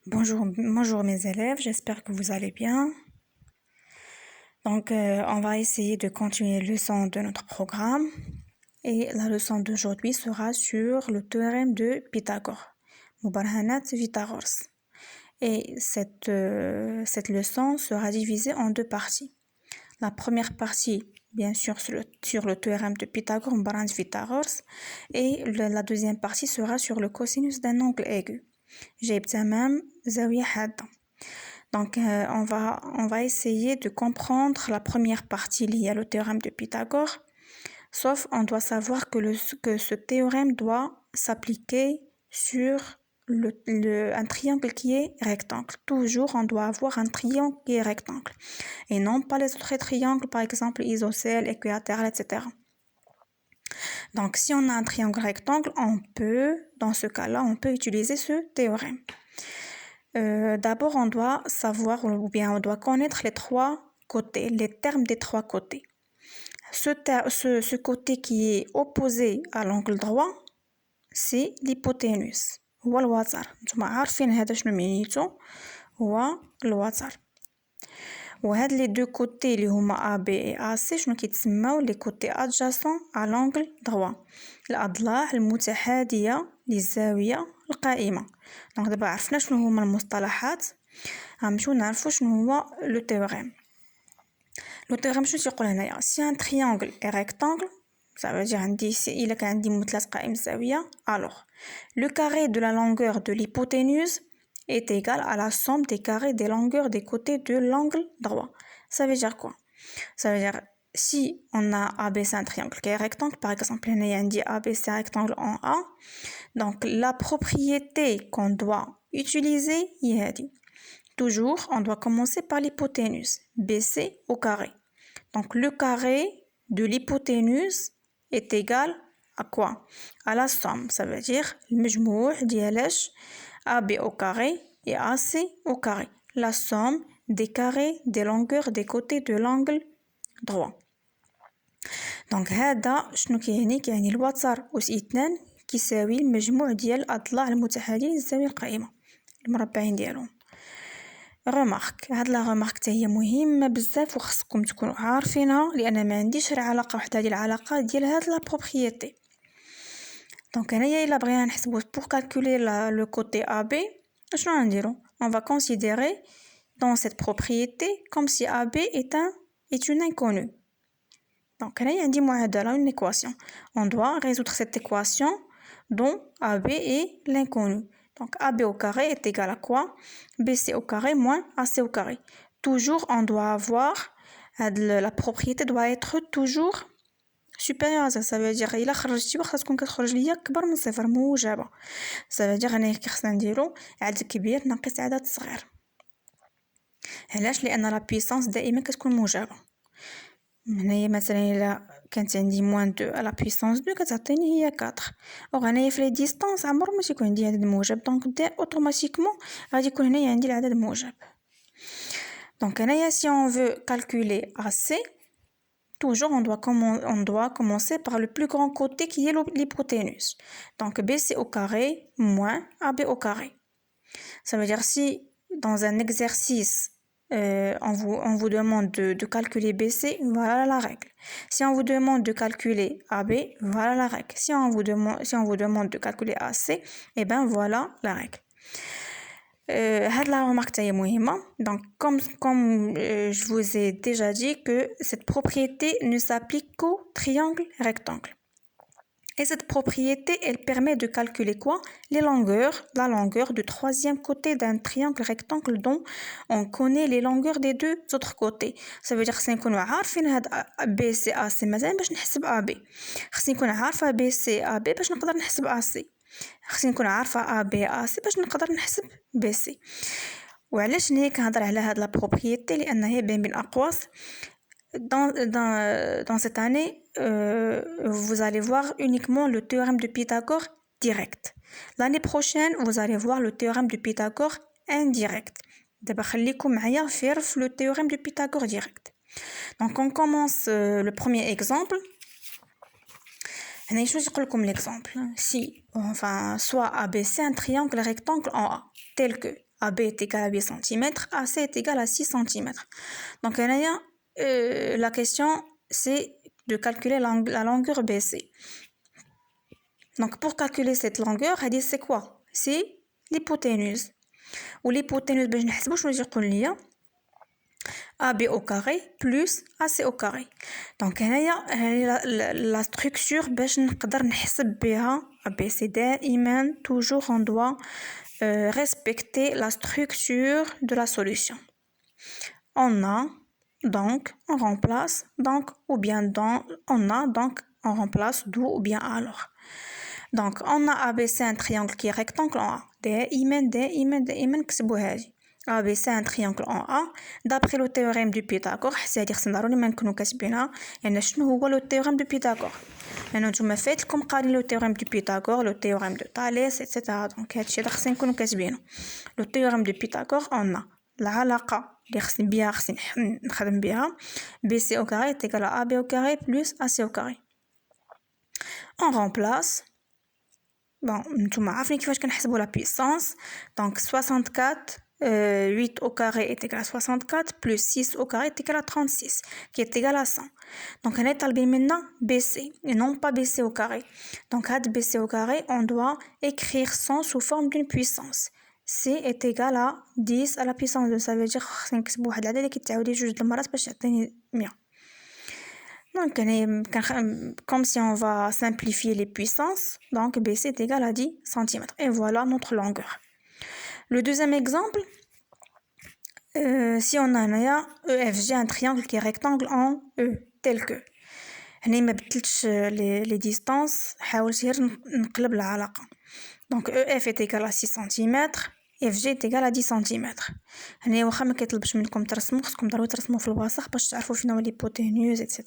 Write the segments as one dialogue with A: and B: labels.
A: Bonjour mes élèves, j'espère que vous allez bien. Donc, on va essayer de continuer la leçon de notre programme. Et la leçon d'aujourd'hui sera sur le théorème de Pythagore. Mubarhanat Pythagoras. Et cette leçon sera divisée en deux parties. La première partie, bien sûr, sur le théorème de Pythagore, Mubarhanat Pythagoras. Et la deuxième partie sera sur le cosinus d'un angle aigu. جايب تمام زاوية حادة. Donc, on va essayer de comprendre la première partie liée à le théorème de Pythagore. Sauf, on doit savoir que ce théorème doit s'appliquer sur un triangle qui est rectangle. Toujours, on doit avoir un triangle qui est rectangle. Et non pas les autres triangles, par exemple isocèle, équilatère, etc. Donc, si on a un triangle rectangle, dans ce cas-là, on peut utiliser ce théorème. D'abord, on doit savoir, ou bien on doit connaître les trois côtés, les termes des trois côtés. Ce côté qui est opposé à l'angle droit, c'est l'hypoténuse. هو الوتر. نتوما عارفين هذا شنو معنيته هو الوتر. وهاد les deux côtés اللي هما AB et AC شنو كيتسموا les côtés adjacents à l'angle droit. الأضلاع المتحادية للزاوية القائمة. دونك دابا عرفنا شنو هما المصطلحات، غنمشيو نعرفوا شنو هو لو تيوريم. لو تيوريم شنو تيقول هنايا؟ سي ان تريانغل اي ريكتانغل، ça veut dire عندي الا كان عندي مثلث قائم الزاوية، alors le carré de la longueur de l'hypoténuse est égal à la somme des carrés des longueurs des côtés de l'angle droit. Ça veut dire quoi? Ça veut dire si on a AB c'est un triangle qui est rectangle, par exemple هنايا عندي AB c'est un rectangle en A, donc la propriété qu'on doit utiliser هي هذه. Toujours, on doit commencer par l'hypoténuse, BC au carré. Donc le carré de l'hypoténuse est égal à quoi? À la somme, ça veut dire المجموع ديالاش AB au carré et AC au carré. La somme des carrés des longueurs des côtés de l'angle droit. Donc هذا شنو كيعني الوتر أس 2 كيساوي المجموع ديال الأضلاع المتحادية للزاوية القائمة المربعين ديالهم. رمارك، هاد لا رمارك حتى هي مهمه بزاف وخصكم تكونوا عارفينها، لان ما عنديش غير علاقه وحده ديال العلاقه ديال هاد لا بروبريتي. دونك هنايا الا بغينا نحسبوا pour calculer le côté AB شنو غنديرو؟ on va considérer dans cette propriété comme si AB est une inconnue. Donc هنايا عندي معادله une équation, on doit résoudre cette équation dont AB est l'inconnu. Donc AB au carré est égal à quoi? BC au carré moins AC au carré. Toujours, on doit avoir, la propriété doit être toujours supérieure à ça. Ça veut dire إلا خرجتي واخا تكون كتخرج ليا كبر من صفر موجبة. Ça veut dire هنايا خصنا نديرو عدد كبير ناقص عدد صغير. علاش؟ لأن لا بيسانس دائما كتكون موجبة. هنايا مثلا إلا كانت عندي موان 2 على بيسانس 2 كتعطيني هي 4. او هنايا في لي ديستانس عمر ما تيكون عندي عدد موجب، دونك اوتوماتيكمون غادي يكون هنايا عندي العدد موجب. دونك هنايا si on veut calculer AC, toujours on doit commencer par le plus grand côté qui est l'hypoténuse. Donc BC au carré moins AB au carré. Ça veut dire si dans un exercice on vous demande de calculer BC, voilà la règle. Si on vous demande de calculer AB, voilà la règle. Si on vous demande de calculer AC, eh ben voilà la règle. هاد la remarque تاهي مهمة. Donc comme je vous ai déjà dit que cette propriété ne s'applique qu'au triangle rectangle. Et cette propriété, elle permet de calculer quoi? Les longueurs, la longueur du troisième côté d'un triangle rectangle dont on connaît les longueurs des deux autres côtés. Ça veut dire خصني نكونوا عارفين هاد BC AC مثلا باش نحسب AB. خصني نكون عارفة BC AB باش نقدر نحسب AC. خصني نكون عارفة AB AC باش نقدر نحسب BC. وعلاش هنا كنهضر على هاد لا بروبريتي؟ لأن هي بين أقواس. Dans cette année, vous allez voir uniquement le théorème de Pythagore direct. L'année prochaine, vous allez voir le théorème de Pythagore indirect. دابا خليكم معايا في le théorème de Pythagore direct. Donc on commence le premier exemple. هنا شنو يقول لكم l'exemple? Si, enfin, soit ABC un triangle rectangle en A, tel que AB est égal à 8 cm, AC est égal à 6 cm. Donc, la question, c'est de calculer la longueur BC. Donc, pour calculer cette longueur, c'est quoi? C'est l'hypoténuse. Ou l'hypoténuse, je ne sais pas si AB au carré plus AC au carré. Donc, la structure, je ne ABCD, toujours on doit respecter la structure de la solution. On a, donc, on remplace, donc, ou bien dans, on a, donc, on remplace d'où ou bien alors. Donc, on a ABC un triangle qui est rectangle en A. دائما كتبوا هذه. ABC un triangle en A. D'après le théorème du Pythagore, c'est-à-dire ضروري ما نكونوا كاتبينها يعني شنو هو le théorème du Pythagore. لأنه نتوما فات لكم قارين le théorème du Pythagore, le théorème de Thalès, etc. Donc هادشي اللي خصنا نكونوا كاتبينه. Le théorème du Pythagore, on a العلاقة اللي خصني نخدم بها BC au carré est égal à AB au carré plus AC au carré. On remplace. Bon, نتوما عارفين كيفاش كنحسبوا la puissance. Donc 64 8 au carré est égal à 64 plus 6 au carré est égal à 36 qui est égal à 100. Donc on est طالبين منا BC et non pas BC au carré. Donc هاد BC au carré, on doit écrire 100 sous forme d'une puissance. C est égal à 10 à la puissance 2. Ça veut dire خصني نكتب واحد العدد اللي كيتعاود جوج المرات باش يعطيني 100. Donc, comme si on va simplifier les puissances, donc BC est égal à 10 cm. Et voilà notre longueur. Le deuxième exemple, si on a un EFG, un triangle qui est rectangle en E, tel que. Les distances, donc EF est égal à 6 cm. FG est égal à 10 cm. هنا واخا ما كيطلبش منكم ترسموا خصكم ضروري ترسموا في الوسط باش تعرفوا فين هو l'hypoténuse etc.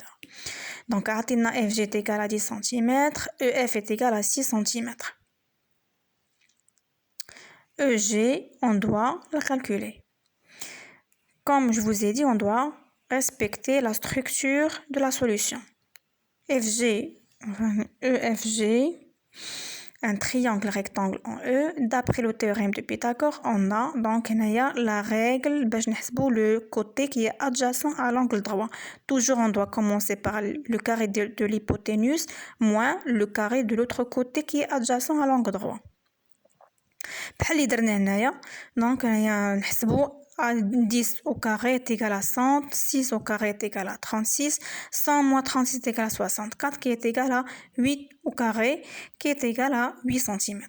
A: Donc عطينا FG est égal à 10 cm, EF est égal à 6 cm. EG, on doit le calculer. Comme je vous ai dit, on doit respecter la structure de la solution. EFG, un triangle rectangle en E, d'après le théorème de Pythagore, on a donc la règle le côté qui est adjacent à l'angle droit. Toujours on doit commencer par le carré de l'hypoténuse moins le carré de l'autre côté qui est adjacent à l'angle droit. بحال اللي درنا هنايا دونك نحسبوا 10 au carré est égal à 100, 6 au carré est égal à 36, 100 moins 36 est égal à 64 qui est égal à 8 au carré qui est égal à 8 cm.